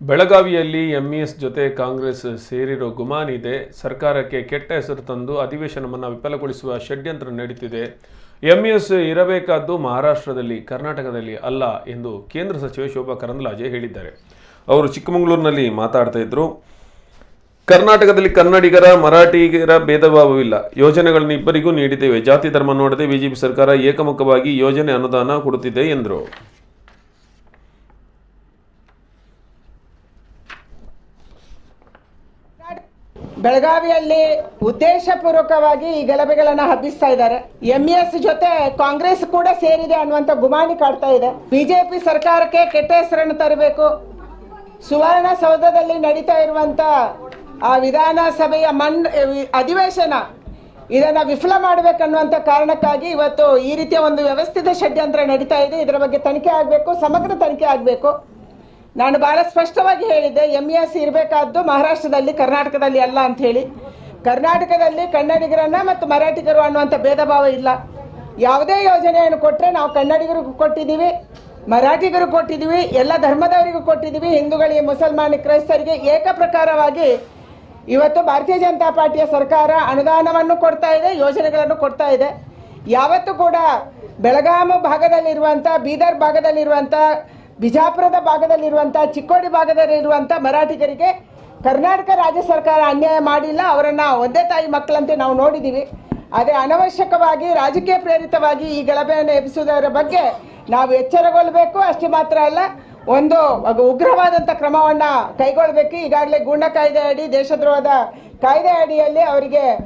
ಬೆಳಗಾವಿಯಲ್ಲಿ ಎಂಇಎಸ್ ಜೊತೆ ಕಾಂಗ್ರೆಸ್ ಸೇರಿರೋ ಗುಮಾನಿ ಇದೆ. ಸರ್ಕಾರಕ್ಕೆ ಕೆಟ್ಟ ಹೆಸರು ತಂದು ಅಧಿವೇಶನವನ್ನು ವಿಫಲಗೊಳಿಸುವ ಷಡ್ಯಂತ್ರ ನಡೀತಿದೆ. ಎಂಇಎಸ್ ಇರಬೇಕಾದ್ದು ಮಹಾರಾಷ್ಟ್ರದಲ್ಲಿ, ಕರ್ನಾಟಕದಲ್ಲಿ ಅಲ್ಲ ಎಂದು ಕೇಂದ್ರ ಸಚಿವೆ ಶೋಭಾ ಕರಂದ್ಲಾಜೆ ಹೇಳಿದ್ದಾರೆ. ಅವರು ಚಿಕ್ಕಮಗಳೂರಿನಲ್ಲಿ ಮಾತಾಡ್ತಾ ಇದ್ರು. ಕರ್ನಾಟಕದಲ್ಲಿ ಕನ್ನಡಿಗರ ಮರಾಠಿಗರ ಭೇದ ಭಾವವಿಲ್ಲ. ಯೋಜನೆಗಳನ್ನು ಇಬ್ಬರಿಗೂ ನೀಡಿದ್ದೇವೆ. ಜಾತಿ ಧರ್ಮ ನೋಡದೆ ಬಿಜೆಪಿ ಸರ್ಕಾರ ಏಕಮುಖವಾಗಿ ಯೋಜನೆ ಅನುದಾನ ಕೊಡುತ್ತಿದೆ ಎಂದರು. ಬೆಳಗಾವಿಯಲ್ಲಿ ಉದ್ದೇಶಪೂರ್ವಕವಾಗಿ ಈ ಗಲಭೆಗಳನ್ನ ಹಬ್ಬಿಸ್ತಾ ಇದ್ದಾರೆ. ಎಂಇಎಸ್ ಜೊತೆ ಕಾಂಗ್ರೆಸ್ ಕೂಡ ಸೇರಿದೆ ಅನ್ನುವಂತ ಗುಮಾನಿ ಕಾಡ್ತಾ ಇದೆ. ಬಿಜೆಪಿ ಸರ್ಕಾರಕ್ಕೆ ಕೆಟ್ಟ ಹೆಸರನ್ನು ತರಬೇಕು. ಸುವರ್ಣಸೌಧದಲ್ಲಿ ನಡೀತಾ ಇರುವಂತ ಆ ವಿಧಾನಸಭೆಯ ಅಧಿವೇಶನ ಇದನ್ನ ವಿಫಲ ಮಾಡಬೇಕನ್ನುವಂತ ಕಾರಣಕ್ಕಾಗಿ ಇವತ್ತು ಈ ರೀತಿಯ ಒಂದು ವ್ಯವಸ್ಥಿತ ಷಡ್ಯಂತ್ರ ನಡೀತಾ ಇದೆ. ಇದರ ಬಗ್ಗೆ ತನಿಖೆ ಆಗಬೇಕು, ಸಮಗ್ರ ತನಿಖೆ ಆಗಬೇಕು. ನಾನು ಬಹಳ ಸ್ಪಷ್ಟವಾಗಿ ಹೇಳಿದ್ದೆ, ಎಂಇಎಸ್ ಇರಬೇಕಾದ್ದು ಮಹಾರಾಷ್ಟ್ರದಲ್ಲಿ, ಕರ್ನಾಟಕದಲ್ಲಿ ಅಲ್ಲ ಅಂತ ಹೇಳಿ. ಕರ್ನಾಟಕದಲ್ಲಿ ಕನ್ನಡಿಗರನ್ನ ಮತ್ತು ಮರಾಠಿಗರು ಅನ್ನುವಂಥ ಭೇದ ಭಾವ ಇಲ್ಲ. ಯಾವುದೇ ಯೋಜನೆಯನ್ನು ಕೊಟ್ಟರೆ ನಾವು ಕನ್ನಡಿಗರಿಗೂ ಕೊಟ್ಟಿದ್ದೀವಿ, ಮರಾಠಿಗರು ಕೊಟ್ಟಿದ್ದೀವಿ, ಎಲ್ಲ ಧರ್ಮದವರಿಗೂ ಕೊಟ್ಟಿದ್ದೀವಿ, ಹಿಂದೂಗಳಿಗೆ, ಮುಸಲ್ಮಾನ, ಕ್ರೈಸ್ತರಿಗೆ ಏಕಪ್ರಕಾರವಾಗಿ ಇವತ್ತು ಭಾರತೀಯ ಜನತಾ ಪಾರ್ಟಿಯ ಸರ್ಕಾರ ಅನುದಾನವನ್ನು ಕೊಡ್ತಾ ಇದೆ, ಯೋಜನೆಗಳನ್ನು ಕೊಡ್ತಾ ಇದೆ. ಯಾವತ್ತೂ ಕೂಡ ಬೆಳಗಾವಿ ಭಾಗದಲ್ಲಿರುವಂಥ, ಬೀದರ್ ಭಾಗದಲ್ಲಿರುವಂಥ, ಬಿಜಾಪುರದ ಭಾಗದಲ್ಲಿರುವಂಥ, ಚಿಕ್ಕೋಡಿ ಭಾಗದಲ್ಲಿರುವಂಥ ಮರಾಠಿಗರಿಗೆ ಕರ್ನಾಟಕ ರಾಜ್ಯ ಸರ್ಕಾರ ಅನ್ಯಾಯ ಮಾಡಿಲ್ಲ. ಅವರನ್ನು ಒಂದೇ ತಾಯಿ ಮಕ್ಕಳಂತೆ ನಾವು ನೋಡಿದ್ದೀವಿ. ಆದರೆ ಅನವಶ್ಯಕವಾಗಿ ರಾಜಕೀಯ ಪ್ರೇರಿತವಾಗಿ ಈ ಗಲಭೆಯನ್ನು ಎಬ್ಬಿಸುವುದರ ಬಗ್ಗೆ ನಾವು ಎಚ್ಚರಗೊಳ್ಳಬೇಕು. ಅಷ್ಟೇ ಮಾತ್ರ ಅಲ್ಲ, ಒಂದು ಉಗ್ರವಾದಂಥ ಕ್ರಮವನ್ನು ಕೈಗೊಳ್ಳಬೇಕು. ಈಗಾಗಲೇ ಗೂಂಡಾ ಕಾಯ್ದೆ ಅಡಿ, ದೇಶದ್ರೋಹದ ಕಾಯ್ದೆ ಅಡಿಯಲ್ಲಿ ಅವರಿಗೆ